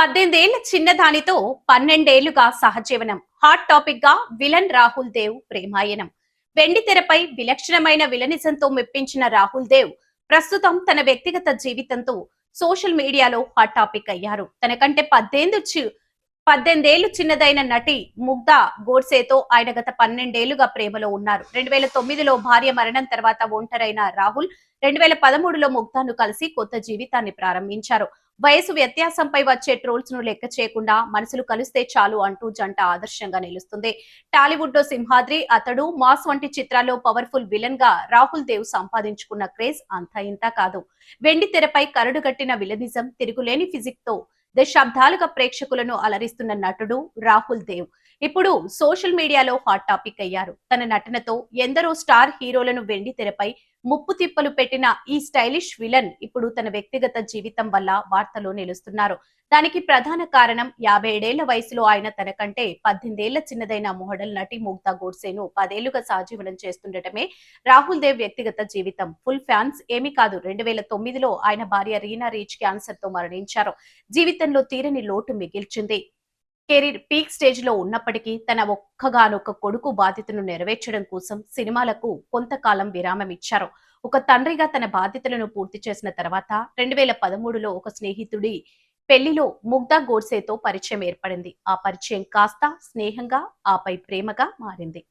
18 ఏళ్ల చిన్నదానితో 12 ఏళ్లుగా సహజీవనం. హాట్ టాపిక్ గా విలన్ రాహుల్ దేవ్ ప్రేమాయణం. వెండి తెరపై విలక్షణమైన విలనిజంతో మెప్పించిన రాహుల్ దేవ్ ప్రస్తుతం తన వ్యక్తిగత జీవితంతో సోషల్ మీడియాలో హాట్ టాపిక్ అయ్యారు. తనకంటే 18 ఏళ్లు చిన్నదైన నటి ముగ్ధా గోడ్సేతో ఆయన గత 12 ఏళ్లుగా ప్రేమలో ఉన్నారు. 2009లో భార్య మరణం తర్వాత ఒంటరైన రాహుల్ 2013లో ముగ్ధాను కలిసి కొత్త జీవితాన్ని ప్రారంభించారు. వయసు వ్యత్యాసంపై వచ్చే ట్రోల్స్ ను లెక్క చేయకుండా మనసులు కలిస్తే చాలు అంటూ జంట ఆదర్శంగా నిలుస్తుంది. టాలీవుడ్ లో సింహాద్రి, అతడు, మాస్ వంటి చిత్రాల్లో పవర్ఫుల్ విలన్ గా రాహుల్ దేవ్ సంపాదించుకున్న క్రేజ్ అంతా ఇంతా కాదు. వెండి తెరపై కరడుగట్టిన విలనిజం, తిరుగులేని ఫిజిక్ తో దశాబ్దాలుగా ప్రేక్షకులను అలరిస్తున్న నటుడు రాహుల్ దేవ్ ఇప్పుడు సోషల్ మీడియాలో హాట్ టాపిక్ అయ్యారు. తన నటనతో ఎందరో స్టార్ హీరోలను వెండి తెరపై ముప్పు తిప్పలు పెట్టిన ఈ స్టైలిష్ విలన్ ఇప్పుడు తన వ్యక్తిగత జీవితం వల్ల వార్తలో నిలుస్తున్నారు. దానికి ప్రధాన కారణం 57 ఏళ్ల వయసులో ఆయన తనకంటే 18 ఏళ్ల చిన్నదైన మోడల్ నటి ముగ్ధా గోడ్సేను 10 ఏళ్లుగా సహజీవనం చేస్తుండటమే. రాహుల్ దేవ్ వ్యక్తిగత జీవితం ఫుల్ ఫ్యాన్స్ ఏమీ కాదు. 2009లో ఆయన భార్య రీనా రీచ్ క్యాన్సర్ తో మరణించారు. జీవితంలో తీరని లోటు మిగిల్చింది. కెరీర్ పీక్ స్టేజ్ లో ఉన్నప్పటికీ తన ఒక్కగానొక్క కొడుకు బాధ్యతను నెరవేర్చడం కోసం సినిమాలకు కొంతకాలం విరామం ఇచ్చారు. ఒక తండ్రిగా తన బాధ్యతలను పూర్తి చేసిన తర్వాత 2013లో ఒక స్నేహితుడి పెళ్లిలో ముగ్ధా గోడ్సేతో పరిచయం ఏర్పడింది. ఆ పరిచయం కాస్త స్నేహంగా, ఆపై ప్రేమగా మారింది.